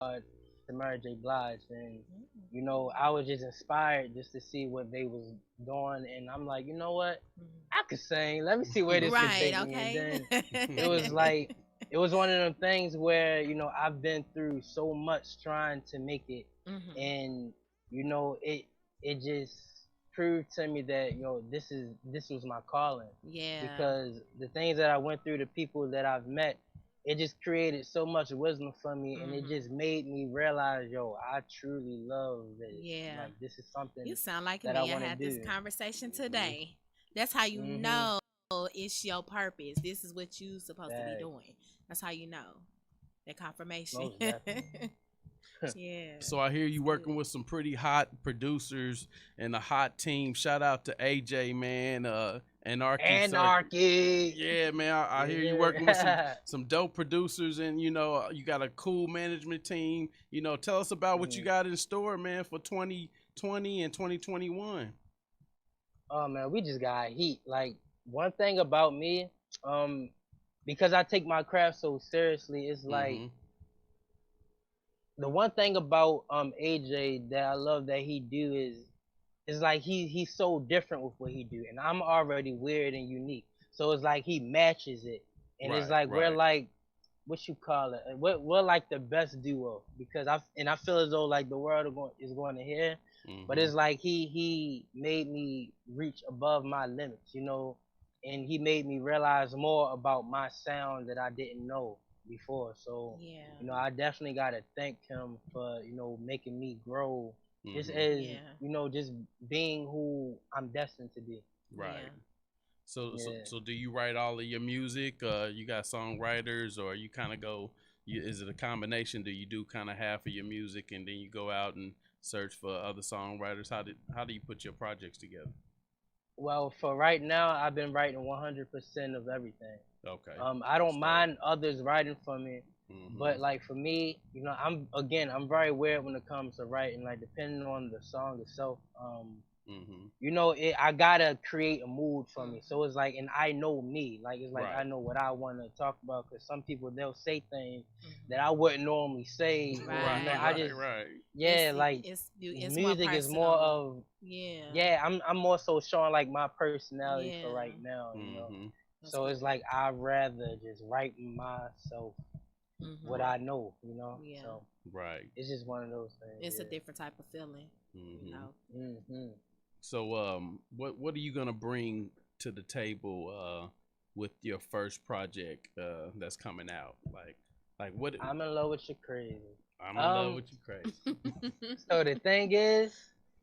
to Mary J. Blige, and I was just inspired just to see what they was doing, and I'm like, you know what, I could sing. Let me see where this could Right, take me, and okay. then it was like it was one of them things where I've been through so much trying to make it, Hmm. and it just proved to me that this was my calling, Yeah. because the things that I went through, the people that I've met, it just created so much wisdom for me, and it Hmm. just made me realize, I truly love this. Yeah. Like, this is You something sound like that I me. I want to had this do. conversation Hmm. today. That's how you Mhm. know it's your purpose. This is what you supposed to be That doing. That's how you know. That confirmation. most definitely. Yeah. So I hear It's you working good. with some pretty hot producers and a hot team. Shout out to AJ, man. Anarchy Circuit. Anarchy. Yeah, man. I hear you working with some Yeah. some dope producers, and you got a cool management team. Tell us about what you Mhm. got in store, man, for 2020 and 2021. Oh man, we just got heat. Like, one thing about me, um, because I take my craft so seriously, it's like Mm-hmm. the one thing about AJ that I love that he do is like he's so different with what he do, and I'm already weird and unique. So it's like he matches it, and it's Right, like we're right. like, what you call it? We're like the best duo, because I feel as though like the world is going to hear, but Mm-hmm. it's like he made me reach above my limits, and he made me realize more about my sound that I didn't know before. So Yeah. I definitely gotta thank him for making me grow, just Mm-hmm. as Yeah. just being who I'm destined to be. Right. Yeah. Yeah. So do you write all of your music? You got songwriters, or you kind of go? Is it a combination? Do you do kind of half of your music and then you go out and search for other songwriters? How do you put your projects together? Well, for right now, I've been writing 100% of everything. Okay, I that's don't dope. mind others writing for me, Mm-hmm. but like for me, I'm very weird when it comes to writing. Like, depending on the song itself, Mm-hmm. I gotta create a mood for me. Hmm. So it's like, and I know me, like it's like I Right. know what I want to talk about. Cause some people, they'll say things that I Hmm. wouldn't normally say, or Right. I Right. Right. just, Right. yeah, like It's more music is more personal. of, Yeah. yeah, I'm more so showing like my personality for right Yeah. now. Mm-hmm. That's So good. it's like I'd rather just write myself what Hmm. I Right. know. Yeah. So Right. it's just one of those things, It's a different type of feeling, you Mm-hmm. know. yeah. So, what are you gonna bring to the table with your first project that's coming out? Like what? I'm in love with you, crazy. I'm in love Um, with you, crazy. so the thing is,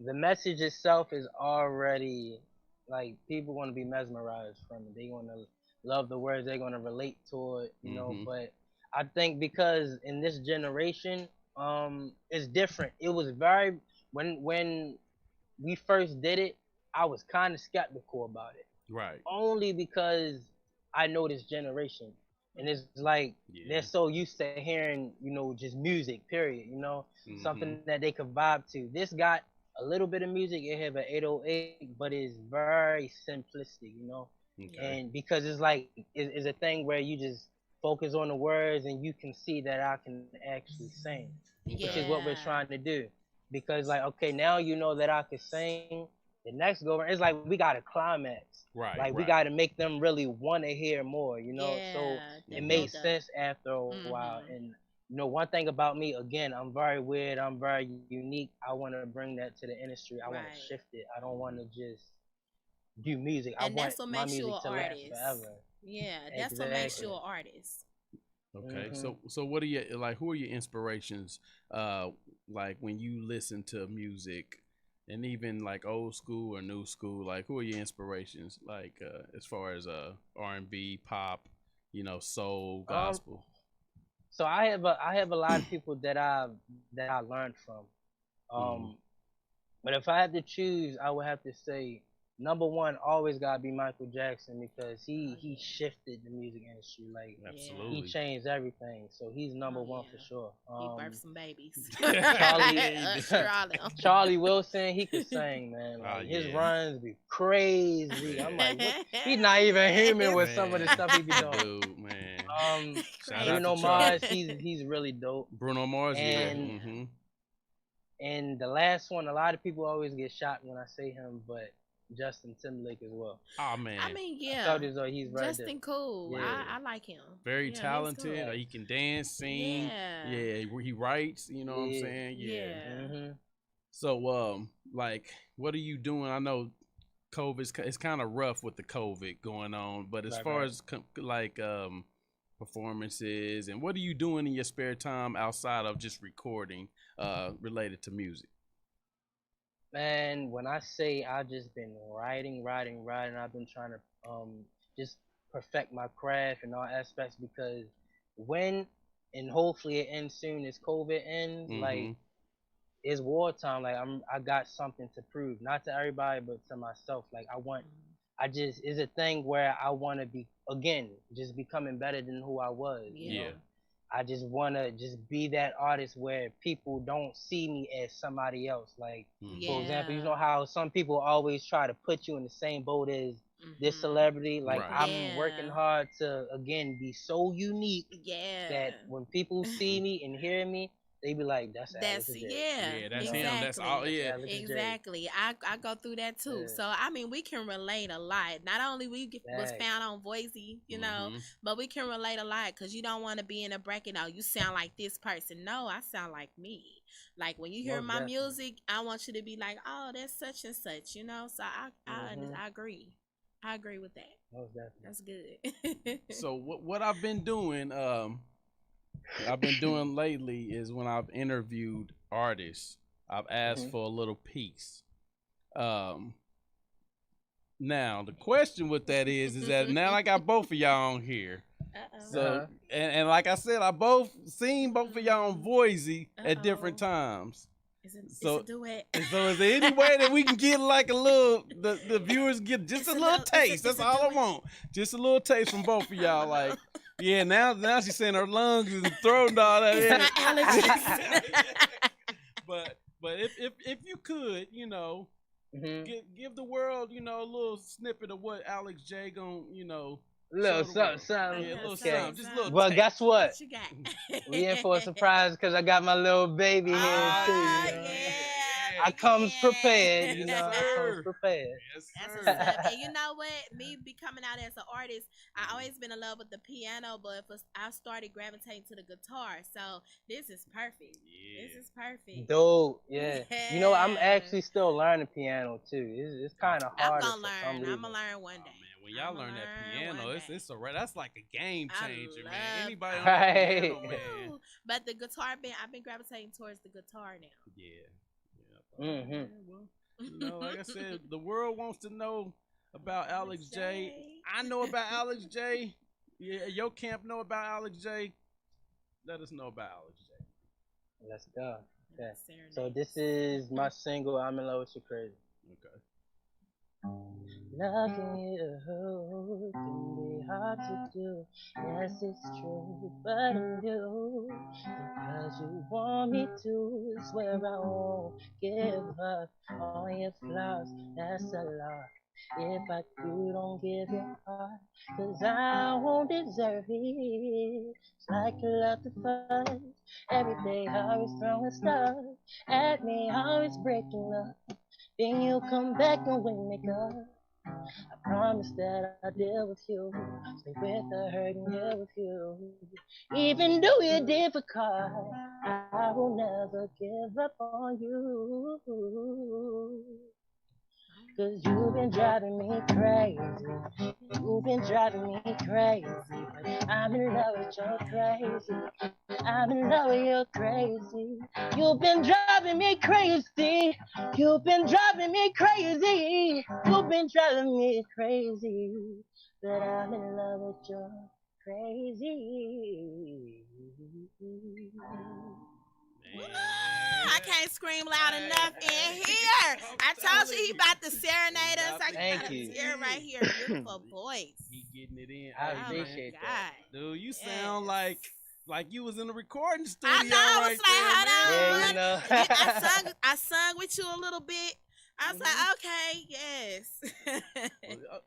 the message itself is already, like, people want to be mesmerized from it. They want to love the words. They're going to relate to it. Mm-hmm. But I think because in this generation, it's different. It was very, when we first did it, I was kind of skeptical about it, Right. only because I know this generation, and it's like they're Yeah. so used to hearing, just music, period. Mm-hmm. Something that they could vibe to. This got a little bit of music. It have an 808, but it's very simplistic. Okay. And because it's like it's a thing where you just focus on the words, and you can see that I can actually sing, which is Okay. what we're Yeah. trying to do. Because, like, okay, now you know that I can sing. The next go around, it's like we got to climax. Right. Like, we got Right. to make them really want to hear more. So Yeah. The it Mm-hmm. made build up. sense after a while. Hmm. And one thing about me, again, I'm very weird. I'm very unique. I want to bring that to the industry. I want to Right. shift it. I don't want Mm-hmm. to just do music. I And want that's what my makes you music an to last artist. forever. Yeah, that's what makes you Exactly. an artist. Okay. Mhm. So what are your like? Who are your inspirations? Like when you listen to music, and even like old school or new school. Like who are your inspirations? Like as far as R&B, pop, soul, Um. gospel. So I have a lot of people that I learned from. Mm-hmm. Um. But if I had to choose, I would have to say number one always gotta be Michael Jackson, because Oh he yeah. shifted the music industry. Like, Yeah. he Absolutely. changed everything. So he's number Oh one for yeah. sure. He birthed some babies. Charlie Yeah, he Usher did. all them. Charlie Wilson, he could sing, man. Oh Like, his yeah, runs be crazy. I'm yeah, like, what? He's not even human Yes. with some of the man. stuff he be That doing. dude, man. Shout out to Bruno Charlie. Mars, he's really dope. Bruno Mars, yeah. And Mm-hmm. and the last one, a lot of people always get shocked when I say him, but Justin Timberlake as well. Oh man, I mean, I yeah, felt as though he's right there. Justin cool. Yeah. I like him. very Yeah, he's talented. cool. He can dance, sing. Yeah. Yeah, he writes. You know what I'm Yeah. saying? Yeah. Yeah. hmm So, like, what are you doing? I know it's kind of rough with the COVID going on, but as Right, far right. as performances and what are you doing in your spare time outside of just recording related to music? Man, when I say I just been writing, I've been trying to just perfect my craft in all aspects because when and hopefully it ends soon as COVID ends, like Mm-hmm. it's wartime. Like I got something to prove, not to everybody, but to myself. Like I just it's a thing where I want to be again, just becoming better than who I was. You know, Yeah. I just want to just be that artist where people don't see me as somebody else. Like Mm-hmm. for example, you Yeah. know how some people always try to put you in the same boat as this celebrity. Like Right. I'm working Yeah. hard to again be so unique Yeah. that when people see me and hear me, they be like, "That's Alex That's J." Yeah, that's exactly. him. That's all. Yeah. Alex J. Exactly. I go through that too. Yeah. So I mean, we can relate a lot. Not only was Facts. found on Voicy, you know, Mhm. but we can relate a lot because you don't want to be in a bracket. Oh, you sound like this person. No, I sound like me. Like when you hear Most my definitely. music, I want you to be like, oh, that's such and such. You know. So Mhm. I agree. I agree with that. Most definitely. That's good. So what I've been doing lately is when I've interviewed artists, I've asked Mhm. for a little piece. Now the question with that is that now I got both of y'all on here. Uh-oh. So Uh-huh. and like I said, I seen both of y'all on Voicy at different Uh-oh. times. It's So- a duet. So is there any way that we can get like a little the viewers get just It's a a little little- taste? it's That's a all I duet. want. Just a little taste from both of y'all. Like, yeah, now she's saying her lungs and throat and all that. It's Yeah. my allergies. but if you could, you know, Mhm. give the world, you know, a little snippet of what Alex J gon', you know, Little show the world. something. Yeah, a little Okay. something, just a little Well, taste. guess what? What you got? We in for a surprise because I got my little baby here Ah, too. You Ah, know? yeah. I comes yeah. prepared. You Yes, know, I comes sir. prepared. Yes, That's sir. what's up. And you know what? Me becoming out as an artist, I always been in love with the piano, but I started gravitating to the guitar. So this is perfect. Yeah. This is perfect. Dope. Yeah. You know, I'm Yeah. actually still learning piano too. It's kind of I'm harder gonna for some learn. reason. I'm gonna learn one Oh, day. man, when y'all I'ma learn that learn piano, one it's day. it's a that's like a game I changer, man. love- Anybody on Right. the piano, man. Woo! But the guitar I've been gravitating towards the guitar now. Yeah. Mhm. Yeah, well, you know, like I said, the world wants to know about Alex J. I know about Alex J. Yeah, your camp know about Alex J. Let us know about Alex J. Let's go. Okay. Serenade. So this is my single. I'm in love with you, crazy. Okay. Loving you can be hard to do. Yes, it's true, but I do because you want me to. Swear I won't give up on your flaws. That's a lot. If I do, don't give your heart, 'cause I won't deserve it. It's like you love to fuss. Every day, always throwing stuff at me, always breaking up. Then you come back and we make up. I promise that I'll deal with you. Stay with the hurt and deal with you. Even though you're difficult, I will never give up on you. 'Cause you've been driving me crazy. You've been driving me crazy. But I'm in love with you crazy. I'm in love with you crazy. You've been driving me crazy. You've been driving me crazy. You've been driving me crazy. But I'm in love with you crazy. I can't scream loud enough in here. I told you he about to serenade us. I Thank got you. his ear right here. Beautiful voice. He getting it in. I Hey, man. appreciate God. that. Dude, you Yes. sound like you was in a recording studio. I know. I was right like, there, hold man. on. Yeah, you know. I sung with you a little bit. I was like, okay, yes. Well,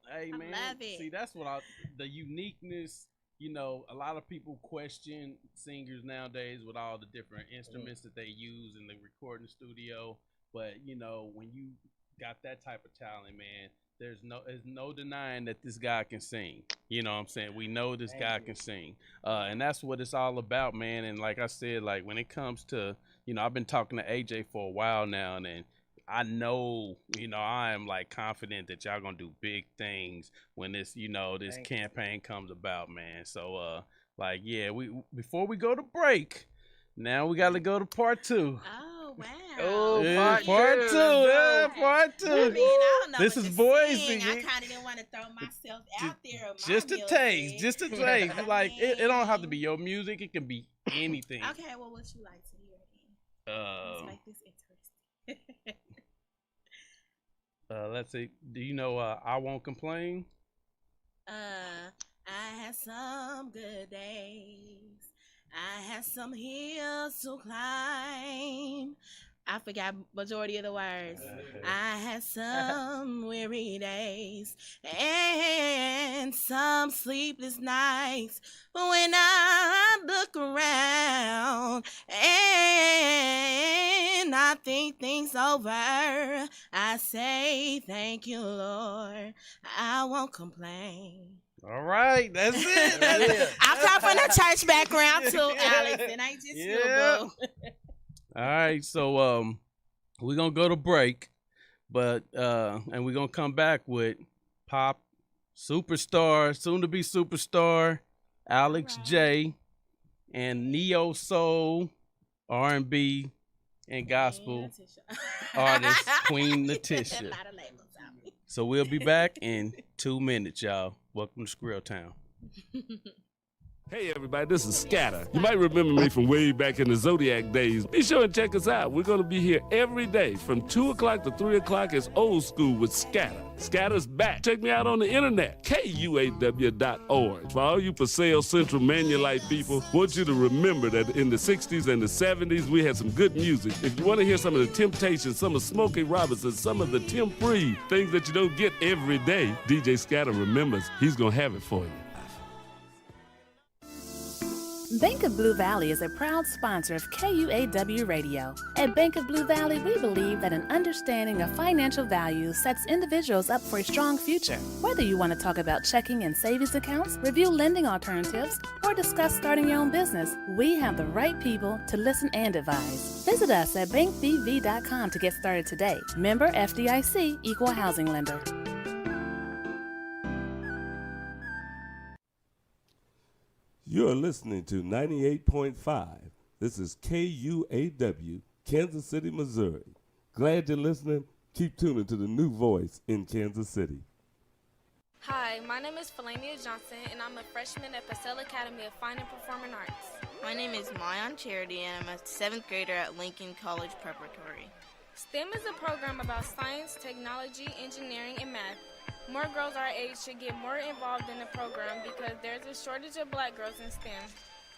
hey I man, love it. see that's the uniqueness you know, a lot of people question singers nowadays with all the different instruments that they use in the recording studio. But you know, when you got that type of talent, man, there's no denying that this guy can sing. You know what I'm saying? We know this Thank guy you. can sing. And that's what it's all about, man. And like I said, like when it comes to, you know, I've been talking to AJ for a while now, and I know, you know, I am like confident that y'all gonna do big things when this, you know, this Thank you. campaign comes about, man. So like yeah, we before we go to break, now we gotta go to part two. Oh wow. Oh, Yeah, part part two. two, Let's yeah, go. part I mean, two. I don't know This what is to Boise. sing. I kind of didn't want to throw myself out there with my Just a taste, music. just a taste. I Like it don't have to mean, be your music. It can be anything. okay, well, what you like to hear then? Let's Uh, make this interesting. let's see. Do you know I Won't Complain? I had some good days. I had some hills to climb. I forgot majority of the words. I had some weary days and some sleepless nights. But when I look around and I think things over, I say thank you, Lord. I won't complain. All right, that's it. Yeah. I come from the church background too, Alex, and I just Yeah. feel boo. All right, so we're gonna go to break, but and we're gonna come back with pop superstar, soon to be superstar, Alex All right. J, and neo soul, R&B, and gospel artist Queen Latisha. A lot of labels out. So we'll be back in 2 minutes, y'all. Welcome to Skrill Town. Hey everybody, this is Scatter. You might remember me from way back in the Zodiac days. Be sure and check us out. We're going to be here every day from 2 o'clock to 3 o'clock. It's old school with Scatter. Scatter's back. Check me out on the internet, KUAW.org. For all you Paseo Central Manulite people, want you to remember that in the 60s and the 70s, we had some good music. If you want to hear some of the Temptations, some of Smokey Robinson, some of the Tim Free, things that you don't get every day, DJ Scatter remembers he's going to have it for you. Bank of Blue Valley is a proud sponsor of KUAW Radio. At Bank of Blue Valley, we believe that an understanding of financial value sets individuals up for a strong future. Whether you want to talk about checking and savings accounts, review lending alternatives, or discuss starting your own business, we have the right people to listen and advise. Visit us at bankbv.com to get started today. Member FDIC, Equal Housing Lender. You're listening to 98.5. This is KUAW, Kansas City, Missouri. Glad you're listening. Keep tuning to the new voice in Kansas City. Hi, my name is Felania Johnson, and I'm a freshman at Purcell Academy of Fine and Performing Arts. My name is Mayan Charity, and I'm a 7th grader at Lincoln College Preparatory. STEM is a program about science, technology, engineering, and math. More girls our age should get more involved in the program because there's a shortage of black girls in STEM.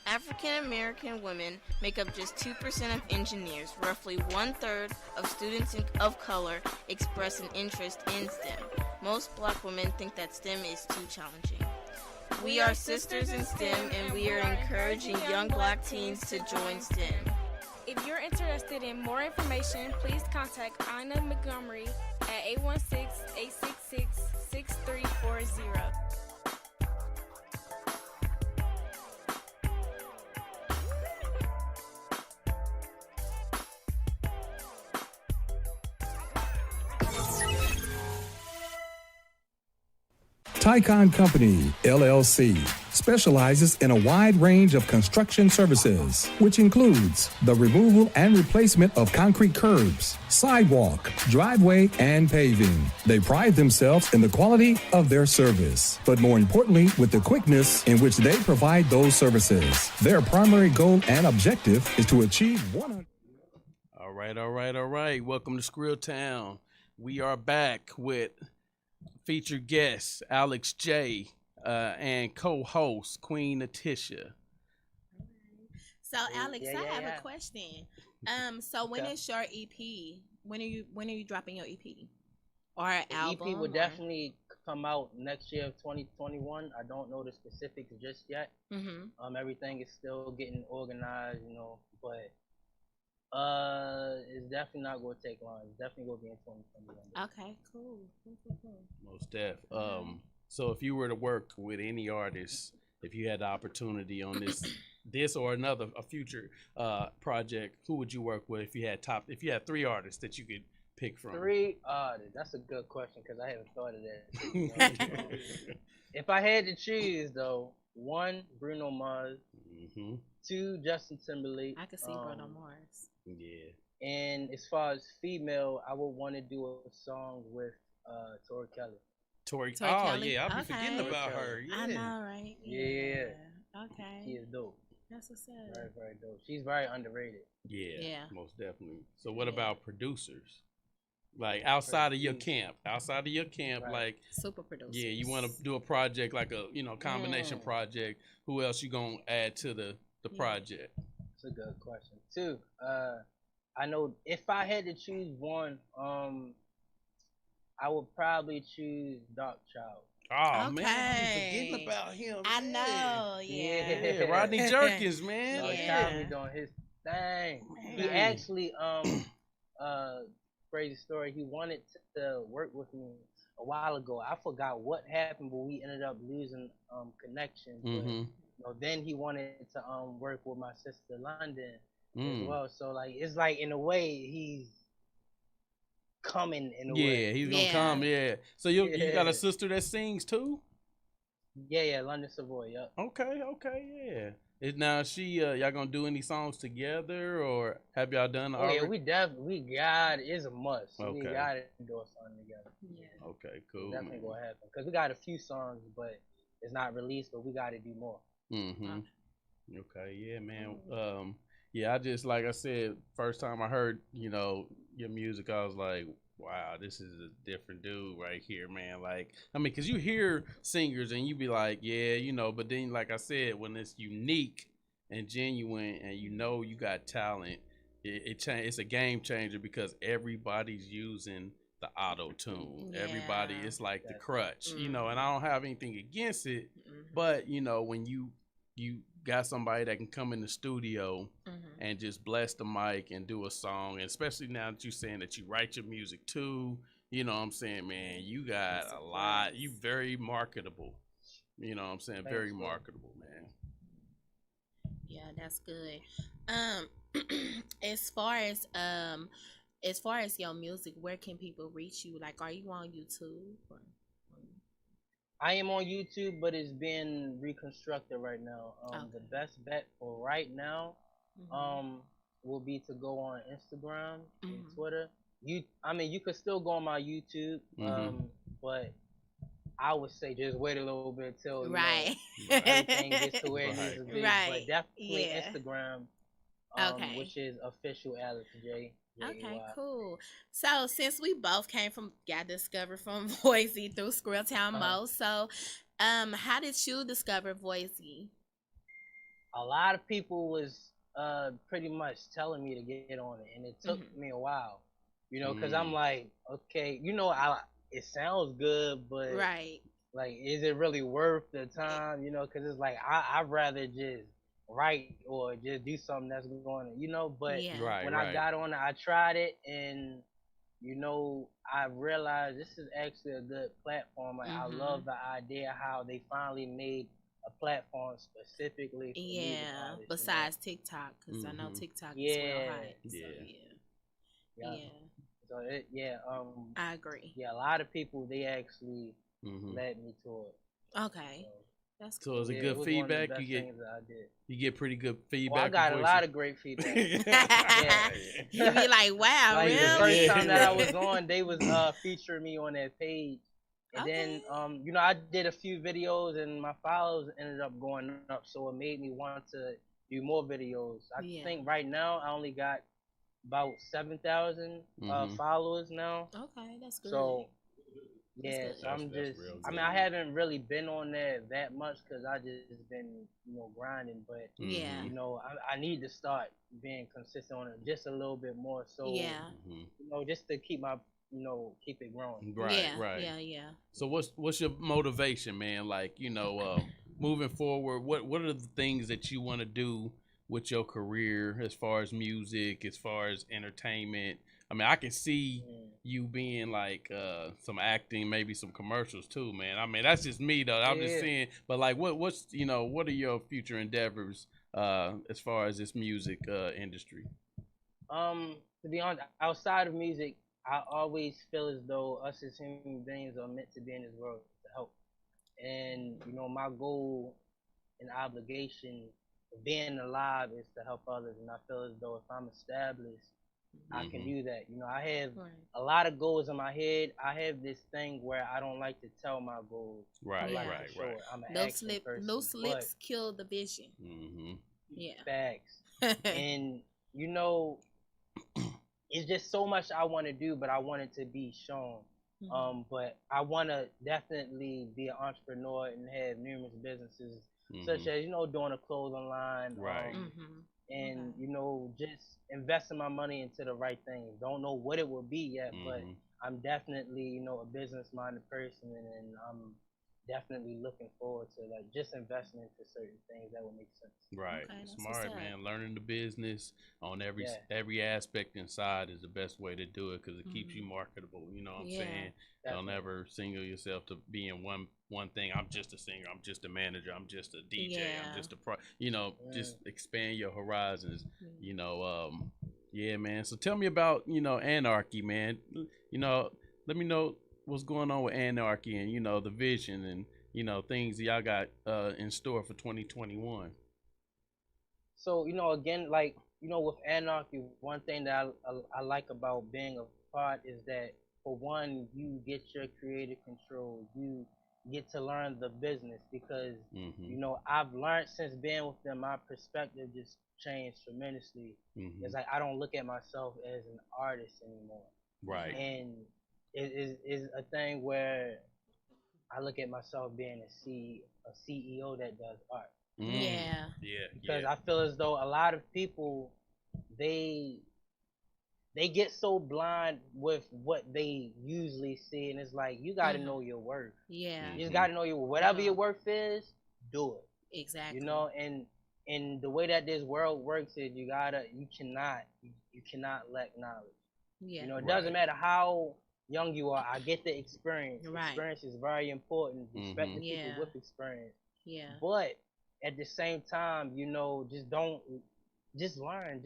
African American women make up just 2% of engineers. Roughly 1/3 of students of color express an interest in STEM. Most black women think that STEM is too challenging. We are sisters in STEM, and we are encouraging young black teens to join STEM. If you're interested in more information, please contact Ina Montgomery at 816-866-6340. Tycon Company, LLC, specializes in a wide range of construction services, which includes the removal and replacement of concrete curbs, sidewalk, driveway, and paving. They pride themselves in the quality of their service, but more importantly, with the quickness in which they provide those services. Their primary goal and objective is to achieve 100. All right. Welcome to Skrill Town. We are back with featured guest Alex J and co-host Queen Latisha. So Alex, Yeah, I yeah, have yeah. a question. So when Okay. is your EP? When are you dropping your EP or The album? EP will or- definitely come out next year of 2021. I don't know the specifics just yet. Everything is still getting organized, but it's definitely not gonna take long. It's definitely gonna be in 2021. Okay, cool. Most def. So if you were to work with any artist, if you had the opportunity on this or a future project, who would you work with if you had 3 artists that you could pick from? 3 artists. That's a good question because I haven't thought of that. If I had to choose, though, 1, Bruno Mars, 2, Justin Timberlake. I could see Bruno Mars. Yeah. And as far as female, I would want to do a song with Tori Kelly. Tori Kelly? Yeah, I'll be forgetting about her. Yeah. I know, right? Yeah. Okay. She is dope. That's what's up. Very, very dope. She's very underrated. Yeah. Most definitely. So what about producers? Like outside of your camp, Right. like super producers. Yeah, you want to do a project like a combination project. Who else you gonna add to the project? That's a good question. 2, I know if I had to choose 1, I would probably choose Dark Child. Oh man, I'm forgetting about him. I know. Yeah. Rodney Jerkins, man. Child be doing his thing. Man. He actually crazy story. He wanted to work with me a while ago. I forgot what happened, but we ended up losing connection. But, then he wanted to work with my sister London as well. So like it's like in a way he's coming in a way. Yeah, he's gonna come. Yeah. So you got a sister that sings too? Yeah, London Savoy. Yep. Okay, yeah. Now she y'all gonna do any songs together or have y'all done already? Yeah, we got it. It's a must. Okay. We got to do a song together. Yeah. Okay, cool. It's definitely gonna happen because we got a few songs, but it's not released. But we got to do more. Okay, yeah, man. Yeah, I just like I said, first time I heard your music, I was like, wow, this is a different dude right here, man. Like, I mean, cause you hear singers and you be like, yeah, but then like I said, when it's unique and genuine and you got talent, it's a game changer because everybody's using the auto tune. Yeah. Everybody, it's like the crutch, and I don't have anything against it, but when you got somebody that can come in the studio and just bless the mic and do a song, and especially now that you're saying that you write your music too, you know what I'm saying, man, you got a lot, you very marketable, you know what I'm saying, very marketable, man. Yeah, that's good. As far as your music, where can people reach you? Like, are you on YouTube? I am on YouTube, but it's being reconstructed right now. The best bet for right now, will be to go on Instagram and Twitter. You could still go on my YouTube, but I would say just wait a little bit till everything gets to where it needs to be. But definitely Instagram, which is official Alex J. Okay, cool. So since we both got discovered from Boise through Skrilltown Mo, so how did you discover Boise? A lot of people was pretty much telling me to get on it, and it took me a while, because I'm like, okay, it sounds good, but like, is it really worth the time? Because it's like I'd rather just write or just do something that's going to, but when I got on it, I tried it, and I realized this is actually a good platform. Like, I love the idea how they finally made a platform specifically for music artists, besides TikTok, because I know TikTok is real hot. So I agree. Yeah, a lot of people, they actually led me to it. Okay. That's cool. So is it good feedback? You get pretty good feedback. Well, I got a lot of great feedback. You be like, wow, like, really? The first time that I was on, they was featuring me on their page. And then I did a few videos and my followers ended up going up, so it made me want to do more videos. I think right now I only got about 7,000 followers now. Okay, that's good. So so I haven't really been on there that much because I just been, grinding. But I need to start being consistent on it just a little bit more. So just to keep my keep it growing. Right, yeah, right. yeah. So what's your motivation, man? Like, moving forward, what are the things that you want to do with your career as far as music, as far as entertainment? I mean, I can see you being like some acting, maybe some commercials too, man. I mean, that's just me though. I'm just saying, but like what are your future endeavors as far as this music industry? To be honest, outside of music, I always feel as though us as human beings are meant to be in this world to help. And my goal and obligation of being alive is to help others. And I feel as though if I'm established, I can do that. I have a lot of goals in my head. I have this thing where I don't like to tell my goals. Right, I like right, to show right. it. I'm an No action person, no slips kill the vision. Yeah. Facts. And it's just so much I want to do, but I want it to be shown. But I want to definitely be an entrepreneur and have numerous businesses, such as doing a clothing line, right? And just investing my money into the right things. Don't know what it will be yet, but I'm definitely a business-minded person, and I'm definitely looking forward to like just investing into certain things that will make sense. Right, Okay, smart, man. Learning the business on every aspect inside is the best way to do it because it keeps you marketable. You know what I'm saying? Don't ever single yourself to being one thing. I'm just a singer. I'm just a manager. I'm just a DJ. I'm just a pro. Just expand your horizons. Yeah, man. So tell me about Anarchy, man. Let me know what's going on with Anarchy and the vision and things y'all got in store for 2021. So again, like with Anarchy, one thing that I like about being a part is that for one, you get your creative control. You get to learn the business because I've learned since being with them, my perspective just changed tremendously. It's like I don't look at myself as an artist anymore. Right. And it is a thing where I look at myself being a CEO that does art. Yeah. Because I feel as though a lot of people they get so blind with what they usually see, and it's like you got to know your worth. Yeah. You just got to know whatever your worth is, do it. Exactly. And the way that this world works is you cannot lack knowledge. Yeah. It doesn't matter how young you are. I get the experience. Right. Experience is very important. Respect the people with experience. Yeah. But at the same time, just learn.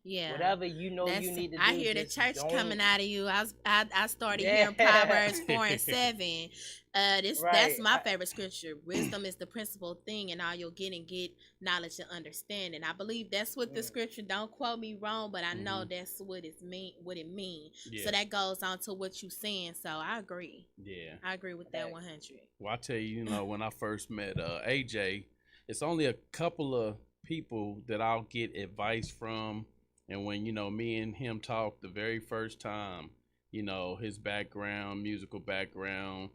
Whatever you need to do. I hear the church coming out of you. I started hearing Proverbs 4:7. That's my favorite scripture. Wisdom is the principal thing, and all you'll get knowledge and understanding. I believe that's what the scripture. Don't quote me wrong, but I know that's what it means. So that goes on to what you're saying. So I agree. Yeah, I agree with that 100. Well, I tell you, when I first met AJ, it's only a couple of people that I'll get advice from, and when me and him talked the very first time, his background, musical background,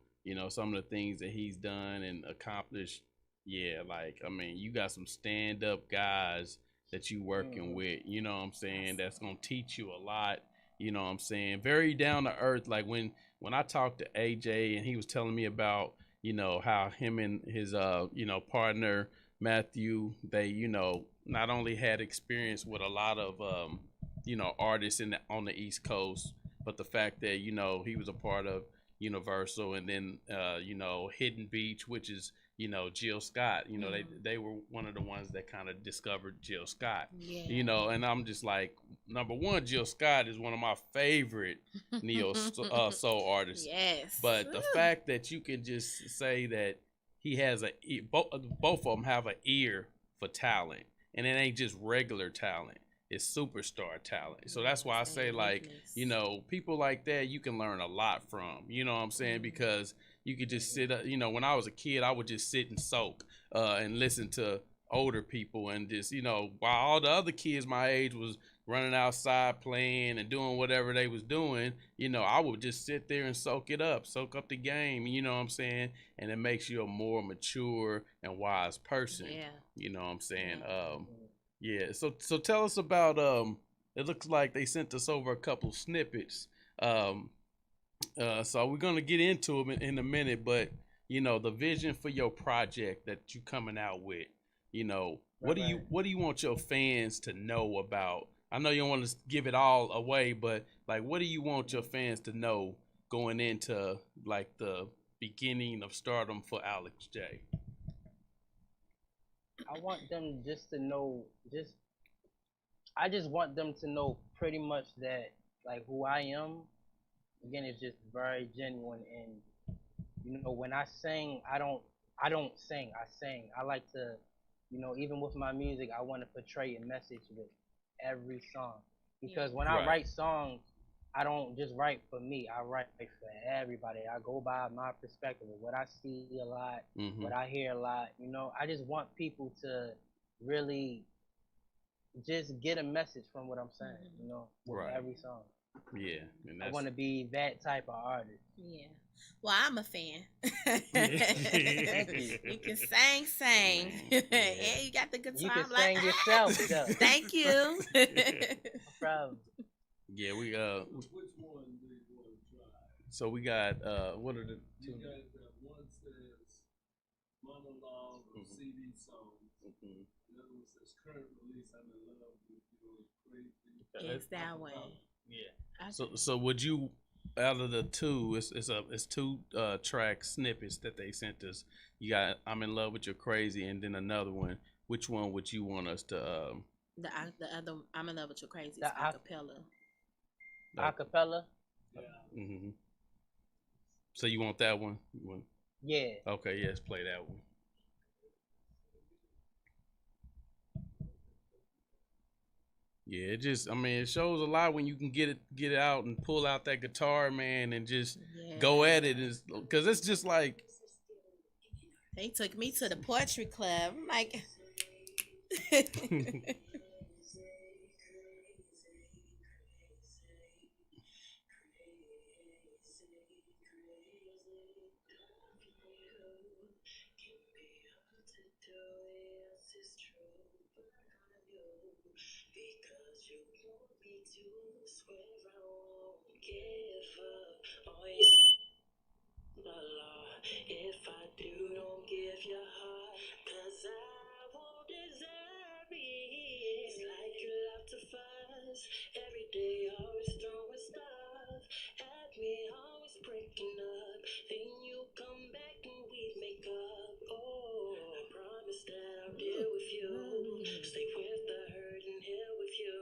some of the things that he's done and accomplished. Yeah, you got some stand-up guys that you working with, what I'm saying, that's gonna teach you a lot, what I'm saying, very down to earth. Like when I talked to AJ and he was telling me about how him and his partner Matthew, they not only had experience with a lot of artists on the East Coast, but the fact that he was a part of Universal, and then Hidden Beach, which is Jill Scott. They were one of the ones that kind of discovered Jill Scott. And I'm just like, number one, Jill Scott is one of my favorite neo soul artists. Yes. But the fact that you can just say that he has both of them have an ear for talent, and it ain't just regular talent. It's superstar talent. So that's why I say, people like that you can learn a lot from. You know what I'm saying? Because you could just sit up. When I was a kid, I would just sit and soak and listen to older people, and just while all the other kids my age was running outside playing and doing whatever they was doing, I would just sit there and soak up the game. You know what I'm saying? And it makes you a more mature and wise person. Yeah. You know what I'm saying? Yeah. So tell us about it looks like they sent us over a couple snippets. So we're gonna get into them in a minute, but you know the vision for your project that you coming out with. You know, what do you want your fans to know about? I know you don't want to give it all away, but like, what do you want your fans to know going into like the beginning of stardom for Alex J? I want them just to know, I just want them to know pretty much that like who I am. Again, is just very genuine, and you know, when I sing, I don't sing. I sing. I like to, you know, even with my music, I want to portray a message with every song. Because when I Right. write songs, I don't just write for me. I write for everybody. I go by my perspective of what I see a lot, what I hear a lot. You know, I just want people to really just get a message from what I'm saying. You know, with Right. every song. Yeah, and I that's want to be that type of artist. Yeah. Well, I'm a fan. Thank you. You can sing. And you got the guitar. You can I'm like, sing yourself, though. Thank you. No problem. yeah. We Which one do you want to try? So we got what are the You two? got that one says monologue or CD song. The other one says current release. I'm in love with you. Crazy. It's that way. Yeah. So would you, out of the two, it's two track snippets that they sent us. You got I'm in love with your crazy, and then another one. Which one would you want us to? The other, I'm in love with your crazy. The It's acapella. Acapella. Yeah. Mm-hmm. So you want that one? Yeah. Okay, yes, play that one. Yeah, it just, I mean, it shows a lot when you can get it out and pull out that guitar, man, and just go at it, because it's just like. They took me to the poetry club. I'm like, if I do, don't give your heart, 'cause I won't deserve it. It's like you love to fuss every day, always throwing stuff at me, always breaking up. Then you come back and we make up. Oh, I promise that I'll deal with you, stay with the hurt and heal with you.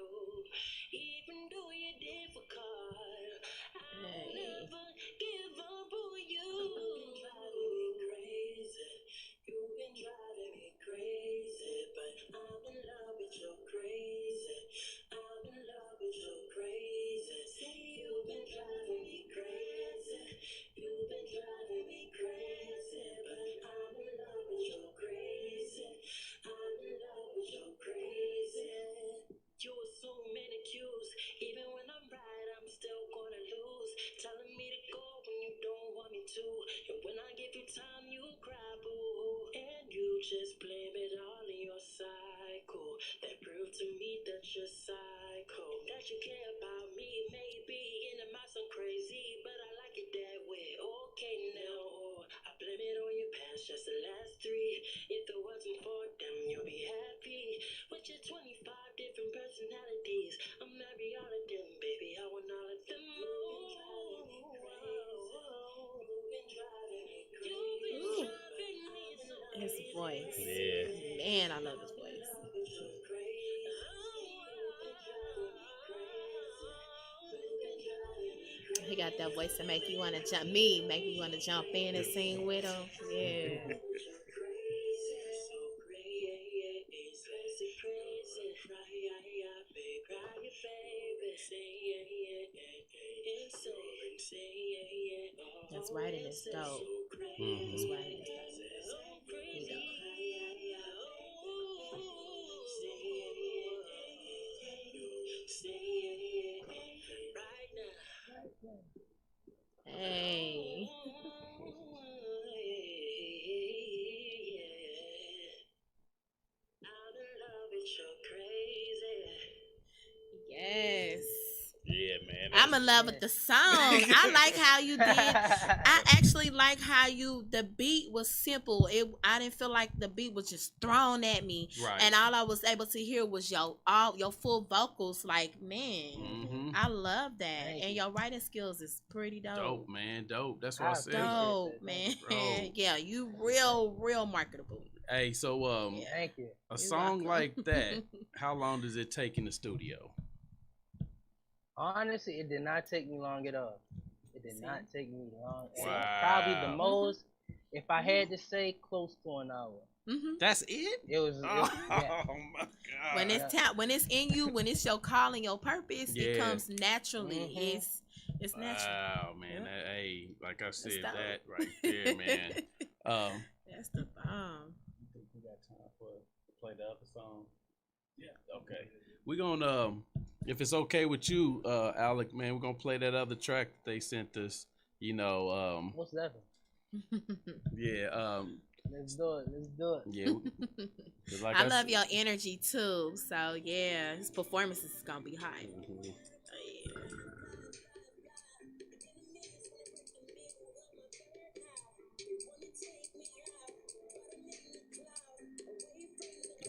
Even though you're difficult, I'll never give up on you. You've been driving me crazy, but I'm in love with your crazy. I'm in love with your crazy. See, you've been driving me crazy. You've been driving me crazy, but I'm in love with your crazy. I'm in love with your crazy. You assume many cues, even when I'm right, I'm still gonna lose. Telling me to go when you don't want me to, and when I give you time, you cry boo, and you just blame it all in your cycle. That proved to me that you're psycho, that you care about me, maybe, and it might sound crazy, but I like it that way. Okay, now I blame it on your past, just the last three. If it wasn't for them, you'll be happy with your 25 different personalities. I'm marry all of them, baby. I want all of them. his voice. Yeah. Man, I love his voice. He got that voice to make you want to jump. Make me want to jump in and sing with him. Yeah. His writing is dope. His writing is dope. He dope. Hey. Yes. Yeah, man. I'm in love with the song. I like how you did. I actually like how the beat was simple. I didn't feel like the beat was just thrown at me, Right. and all I was able to hear was your full vocals. Like, man, I love that. Thank and you. your writing skills is pretty dope. Dope, man. Dope. That's what I said. Dope, man. Bro. Yeah, you real marketable. Hey, so Thank you. a song like that, how long does it take in the studio? Honestly, it did not take me long at all. It did not take me long. Wow. Probably the most, if I had to say, close to an hour. That's it? It was. Oh Yeah. my God. When it's in you, when it's your call and your purpose, Yeah. it comes naturally. It's natural. Wow, man. Yep. Hey, like I said, dope. that right there, man. That's the bomb. We got time to play the other song. Yeah, okay. We're gonna, if it's okay with you, Alec, man, we're gonna play that other track that they sent us. You know, What's that? yeah, Let's do it. Let's do it. yeah. 'Cause like I love your energy too. So yeah, his performance is gonna be high. Mhm.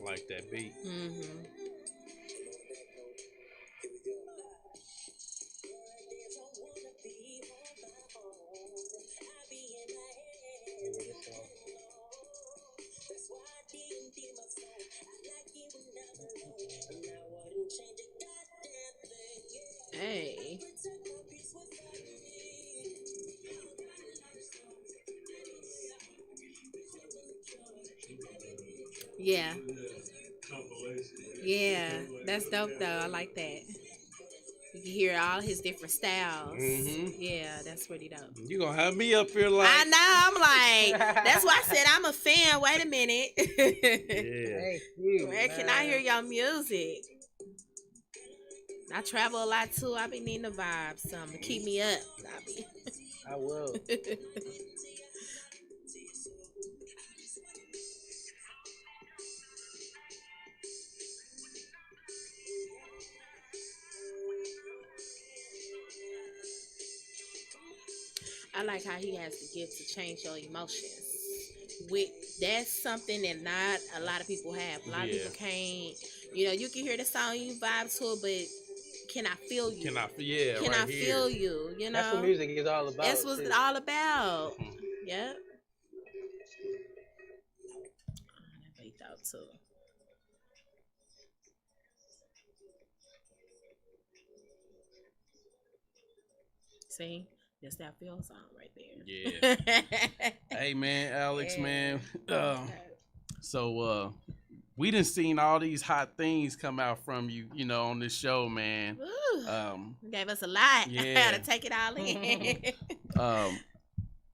I like that beat. Hey. Yeah. Yeah, that's dope though. I like that. You can hear all his different styles. Yeah, that's pretty dope. You gonna have me up here like? I know. I'm like, that's why I said I'm a fan. Wait a minute. Yeah. Thank you. Where can I hear your music? I travel a lot too. I be needing the vibes, something to keep me up. I will. I like how he has the gift to change your emotions. That's something that not a lot of people have. A lot of people can't. You can hear the song, you vibe to it, but can I feel you? Can I Can here. feel you? That's what music is all about. That's what it's all about. Yep. That beat out too. See? That's that feel song right there. Yeah. Hey man, Alex, Yeah. man. So we done seen all these hot things come out from you, on this show, man. Woo. Gave us a lot. Yeah. To take it all in.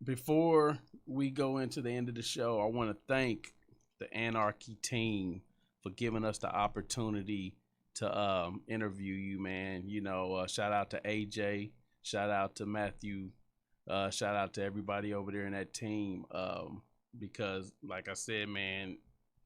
Before we go into the end of the show, I want to thank the Anarchy team for giving us the opportunity to interview you, man. Shout out to AJ, shout out to Matthew, shout out to everybody over there in that team. Because like I said, man,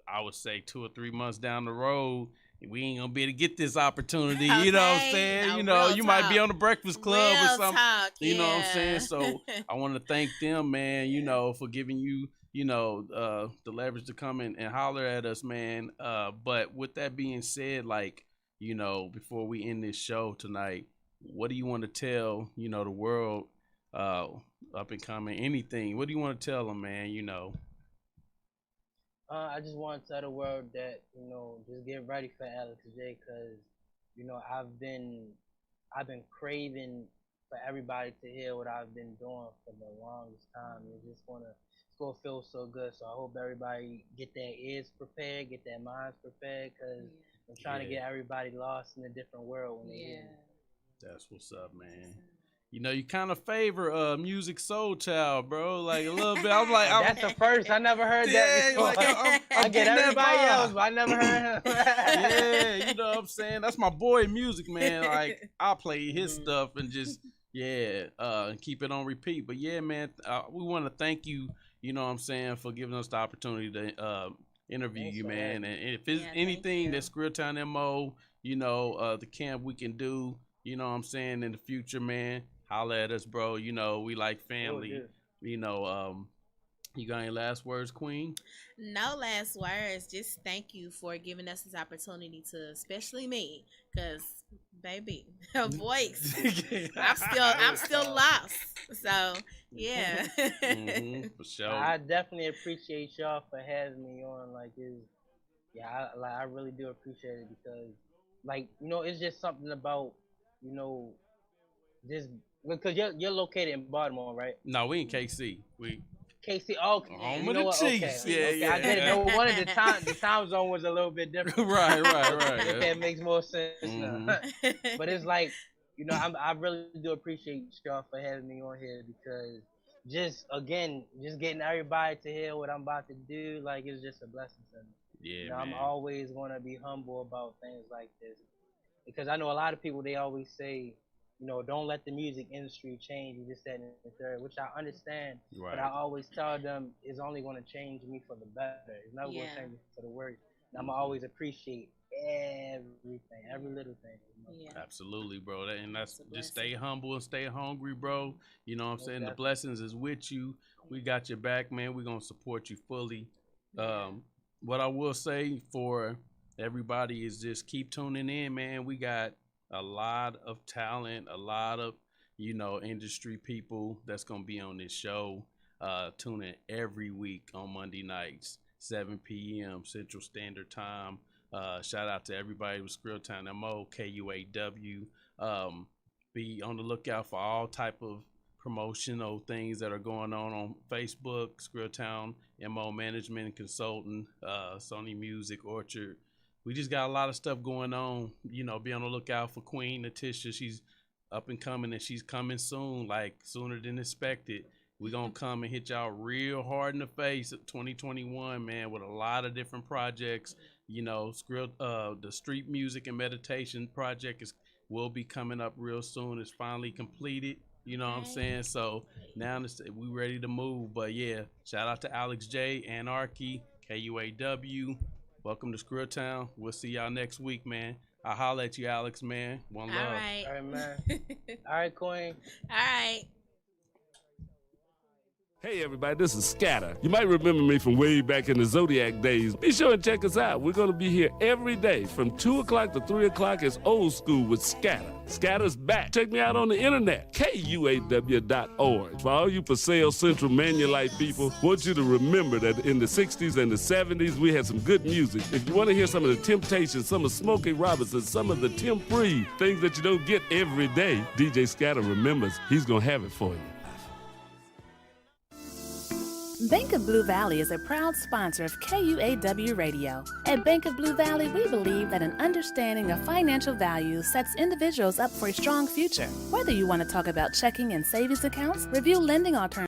I would say 2 or 3 months down the road, we ain't gonna be able to get this opportunity. You know what I'm saying? No, You might be on the Breakfast Club or something. Talk, You know what I'm yeah. saying? So I want to thank them, man, for giving you, the leverage to come in and holler at us, man. But with that being said, like, before we end this show tonight, what do you want to tell, the world up and coming, anything? What do you want to tell them, man, I just want to tell the world that, just get ready for Alex J, because, I've been craving for everybody to hear what I've been doing for the longest time. It's gonna feel so good. So I hope everybody get their ears prepared, get their minds prepared, because I'm trying to get everybody lost in a different world when they hear me. That's what's up, man. You kind of favor Music Soul Child, bro. Like a little bit. I'm like, that's the first. I never heard that before. Like, I'm I get everybody else, but I never heard him. Yeah, you know what I'm saying? That's my boy Music, man. Like, I play his stuff and just, keep it on repeat. But yeah, man, we want to thank you, you know what I'm saying, for giving us the opportunity to interview you, man. And if it's anything that Skrilltown MO, the camp we can do, you know what I'm saying, in the future, man, holla at us, bro. You know, we like family. Oh, You know, you got any last words, Queen? No last words. Just thank you for giving us this opportunity to, especially me, because baby, her voice. I'm still lost. So yeah. For sure. I definitely appreciate y'all for having me on. Like, I really do appreciate it because, like, you know, it's just something about, you know, just because you're located in Baltimore, right? No, we in KC. We KC. Oh, home you of know the what? Chiefs. Okay. Yeah. I get it. No wonder the time zone was a little bit different. right. Okay, it makes more sense now. But it's like, you know, I really do appreciate y'all for having me on here because just getting everybody to hear what I'm about to do, like, it's just a blessing to me. Yeah, You know, man. I'm always gonna be humble about things like this because I know a lot of people, they always say, you know, don't let the music industry change you, this, that, and the third, which I understand. Right. But I always tell them it's only going to change me for the better. It's never going to change me for the worse. And I'm going to always appreciate everything, every little thing. You know? Yeah. Absolutely, bro. And that's just stay humble and stay hungry, bro. You know what I'm saying? The blessings is with you. We got your back, man. We're going to support you fully. What I will say for everybody is just keep tuning in, man. We got a lot of talent, a lot of, you know, industry people that's going to be on this show. Tune in every week on Monday nights, 7 p.m. Central Standard Time. Shout out to everybody with Skrilltown MO, KUAW. Be on the lookout for all type of promotional things that are going on Facebook, Skrilltown MO Management and Consultant, Sony Music, Orchard. We just got a lot of stuff going on. You know, be on the lookout for Queen Natisha. She's up and coming, and she's coming soon, like sooner than expected. We're going to come and hit y'all real hard in the face of 2021, man, with a lot of different projects. You know, the Street Music and Meditation project will be coming up real soon. It's finally completed. You know what I'm saying? So now we ready to move. But, yeah, shout out to Alex J, Anarchy, KUAW. Welcome to Skrilltown. We'll see y'all next week, man. I'll holler at you, Alex, man. One love. All right. All right, man. All right, Queen. All right. Hey everybody, this is Scatter. You might remember me from way back in the Zodiac days. Be sure and check us out. We're going to be here every day from 2 o'clock to 3 o'clock. It's old school with Scatter. Scatter's back. Check me out on the internet, KUAW.org. For all you for sale Central Manulite people, want you to remember that in the 60s and the 70s, we had some good music. If you want to hear some of the Temptations, some of Smokey Robinson, some of the Tim Free, things that you don't get every day, DJ Scatter remembers he's going to have it for you. Bank of Blue Valley is a proud sponsor of KUAW Radio. At Bank of Blue Valley, we believe that an understanding of financial value sets individuals up for a strong future. Whether you want to talk about checking and savings accounts, review lending alternatives,